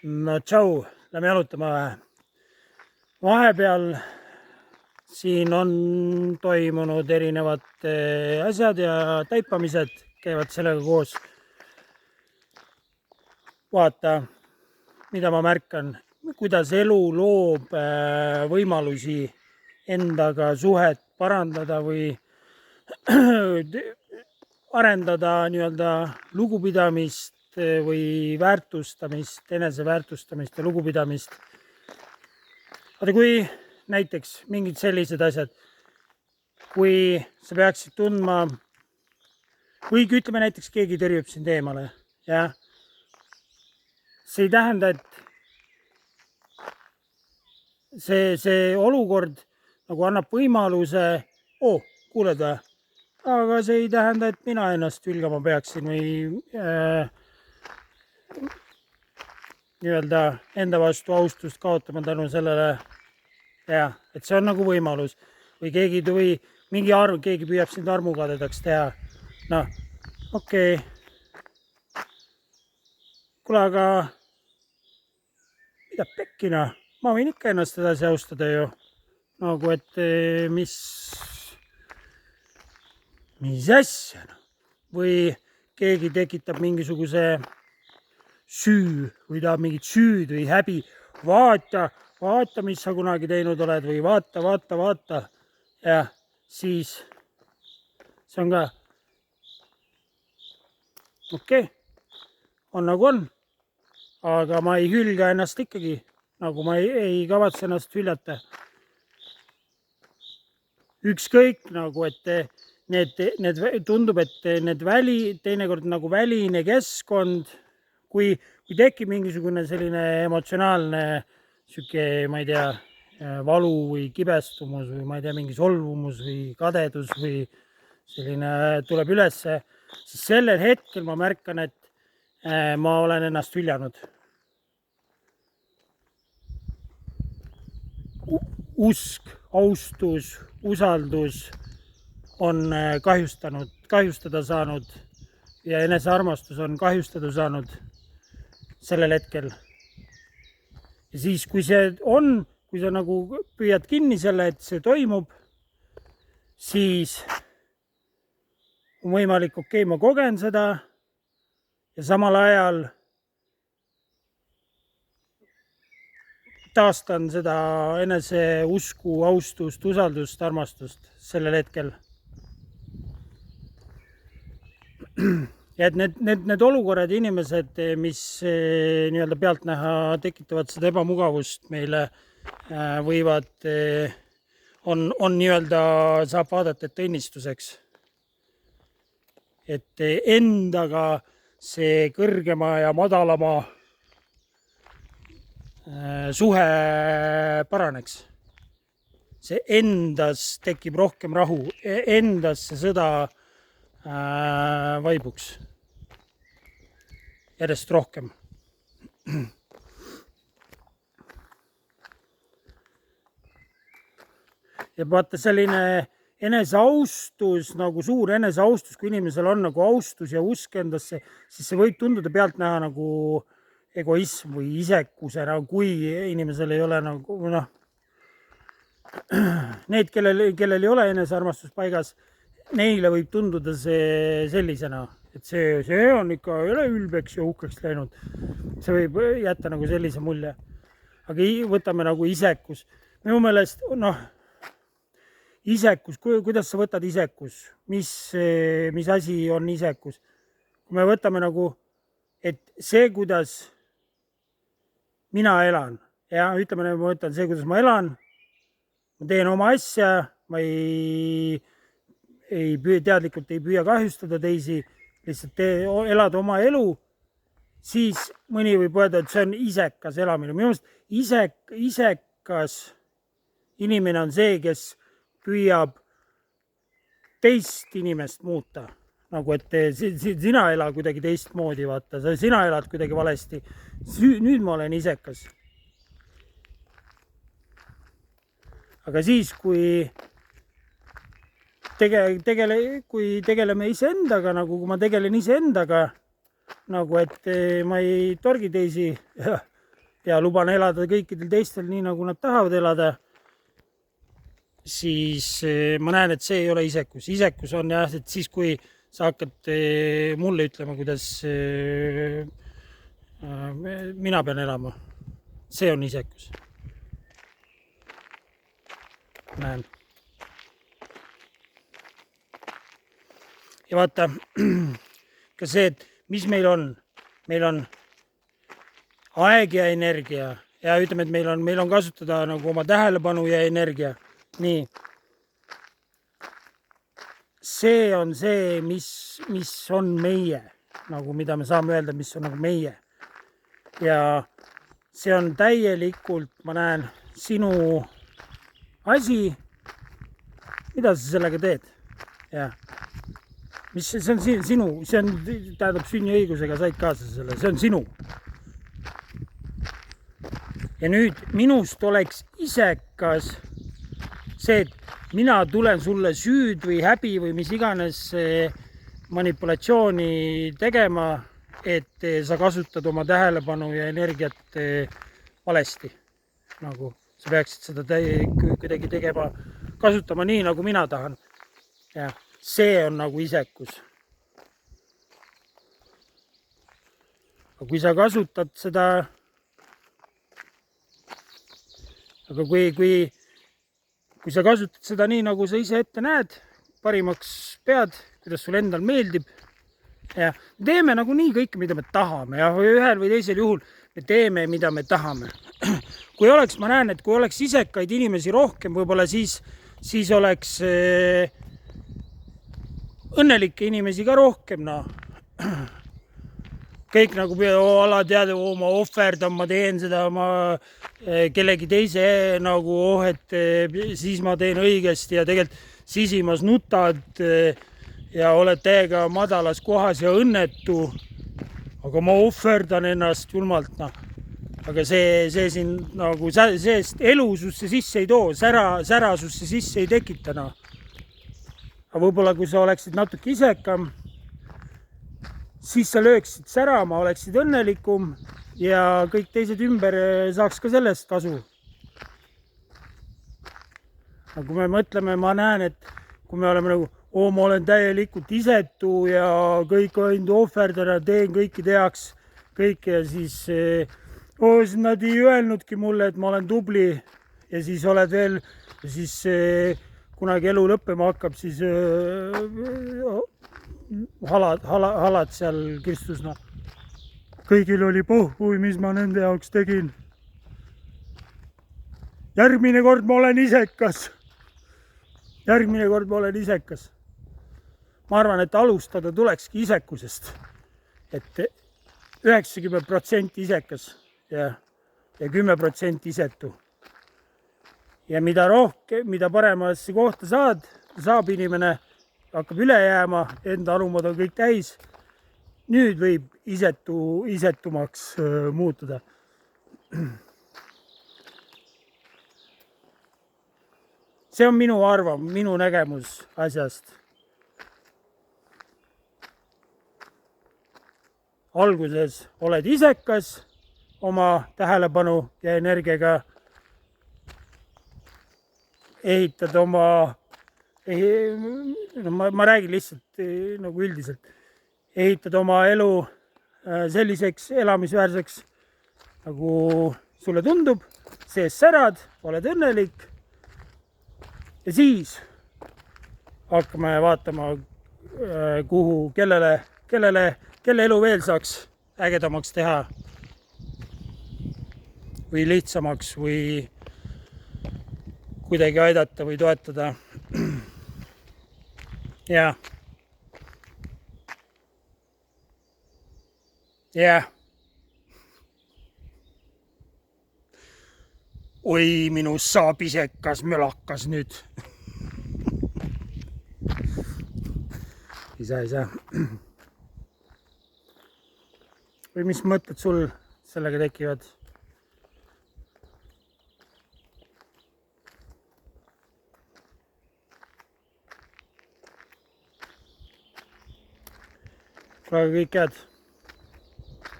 No tšau, lähme jalutama. Vahepeal siin on toimunud erinevad asjad ja taipamised käivad sellega koos. Vaata, mida ma märkan, kuidas elu loob võimalusi endaga suhet parandada või arendada nii-öelda lugupidamist või väärtustamist, eneseväärtustamist ja lugupidamist. Vaata, kui näiteks mingid sellised asjad, kui sa peaksid tundma, või ütleme näiteks keegi tõrjub sind eemale, jah. See ei tähenda, et see olukord nagu annab võimaluse, kuuled või? Aga see ei tähenda, et mina ennast hülgama peaksin või nii-öelda enda vastu austust kaotama tänu sellele, jah, et see on nagu võimalus või mingi arv, keegi püüab sind armukadedaks teha. Noh, okei. Kuule, aga mida pekkina? Ma võin ikka ennast edasi austada ju. Nagu, et mis asja? Või keegi tekitab mingisuguse süü või tahab mingit süüd või häbi. Vaata, mis sa kunagi teinud oled või vaata. Ja siis see on ka okei, on nagu on. Aga ma ei hülga ennast ikkagi, nagu ma ei kavatse ennast hüljata. Ükskõik nagu, et tundub, et need teinekord nagu väline keskkond, kui tekib mingisugune selline emotsionaalne sihuke, ma ei tea, valu või kibestumus või ma ei tea, mingi solvumus või kadedus või selline tuleb ülesse, siis sellel hetkel ma märkan, et ma olen ennast hüljanud. Usk, austus, usaldus on kahjustada saanud ja enesearmastus on kahjustada saanud sellel hetkel. Ja siis, kui sa nagu püüad kinni selle, et see toimub, siis on võimalik, okei, ma kogen seda ja samal ajal taastan seda enese usku, austust, usaldust, armastust sellel hetkel. Ja et need olukorrad, inimesed, mis nii-öelda pealtnäha tekitavad seda ebamugavust meile, võivad, on nii-öelda, saab vaadata, et õnnistuseks. Et endaga see kõrgema ja madalama suhe paraneks. See endas tekib rohkem rahu, endas see sõda vaibuks järjest rohkem. Ja vaata, selline eneseaustus, nagu suur eneseaustus, kui inimesel on nagu austus ja usk endasse, siis see võib tunduda pealtnäha nagu egoism või isekusena, kui inimesel ei ole nagu need, kellel ei ole enesearmastus paigas, neile võib tunduda see sellisena, et see on ikka üleülbeks ja uhkeks läinud. See võib jätta nagu sellise mulje. Aga võtame nagu isekus. Minu meelest, isekus, kuidas sa võtad isekus? Mis asi on isekus? Kui me võtame nagu, et see, kuidas mina elan, ja ütleme, ma võtan see, kuidas ma elan, ma teen oma asja, ma teadlikult ei püüa kahjustada teisi, lihtsalt elad oma elu, siis mõni võib öelda, et see on isekas elamine. Minu meelest isekas inimene on see, kes püüab teist inimest muuta. Nagu, et sina elad kuidagi teistmoodi, vaata, sina elad kuidagi valesti. Nüüd ma olen isekas. Aga siis, kui tegeleme iseendaga, nagu kui ma tegelen iseendaga, nagu et ma ei torgi teisi ja luban elada kõikidel teistel nii, nagu nad tahavad elada, siis ma näen, et see ei ole isekus. Isekus on jah, et siis, kui sa hakkad mulle ütlema, kuidas mina pean elama. See on isekus. Näen. Ja vaata, ka see, et mis meil on aeg ja energia ja ütleme, et meil on kasutada nagu oma tähelepanu ja energia. Nii. See on see, mis on meie, nagu mida me saame öelda, mis on nagu meie. Ja see on täielikult, ma näen, sinu asi. Mida sa sellega teed? Ja. See on sinu, see on, tähendab sünniõigusega said kaasa selle, see on sinu. Ja nüüd minust oleks isekas see, et mina tulen sulle süüd või häbi või mis iganes manipulatsiooni tegema, et sa kasutad oma tähelepanu ja energiat valesti. Nagu sa peaksid seda kuidagi tegema, kasutama nii, nagu mina tahan. Ja. See on nagu isekus. Aga kui sa kasutad seda, aga kui sa kasutad seda nii, nagu sa ise ette näed, parimaks pead, kuidas sul endal meeldib, ja me teeme nagu nii kõike, mida me tahame, ja ühel või teisel juhul me teeme, mida me tahame. Kui oleks, ma näen, et kui oleks isekaid inimesi rohkem, võib-olla siis oleks õnnelikke inimesi ka rohkem, no. Kõik nagu ala teada, ma ohverdan, ma teen seda, ma kellegi teise nagu, et siis ma teen õigesti ja tegelikult sisimas nutad ja oled täiega madalas kohas ja õnnetu, aga ma ohverdan ennast julmalt, no. Aga see siin nagu, see elususse sisse ei too, särasusse sisse ei tekita, no. Aga võib-olla kui sa oleksid natuke isekam, siis sa lööksid särama, oleksid õnnelikum ja kõik teised ümber saaks ka sellest kasu. Aga kui me mõtleme, ma näen, et kui me oleme nagu, ma olen täielikult isetu ja kõik ainult ohverdada, teen kõiki teaks kõike ja siis nad ei öelnudki mulle, et ma olen tubli ja siis oled veel, ja siis kunagi elu lõppema hakkab, siis halad seal kirstus, no. Kõigil oli pohhui, mis ma nende jaoks tegin. Järgmine kord ma olen isekas. Ma arvan, et alustada tulekski isekusest. Et 90% isekas ja 10% isetu. Ja mida rohkem, mida paremasse kohta saab inimene, hakkab üle jääma, enda arumad on kõik täis. Nüüd võib isetumaks muutuda. See on minu arvam, minu nägemus asjast. Alguses oled isekas oma tähelepanu ja energiaga, ehitad oma, ma räägin lihtsalt nagu üldiselt, ehitad oma elu selliseks elamisväärseks, nagu sulle tundub, sees särad, oled õnnelik ja siis hakkame vaatama, kelle elu veel saaks ägedamaks teha või lihtsamaks või kuidagi aidata või toetada. Ja. Oi, minu saabisekas mölakas nüüd. Ei saa. Või mis mõtted sul sellega tekivad? Väga kõik head.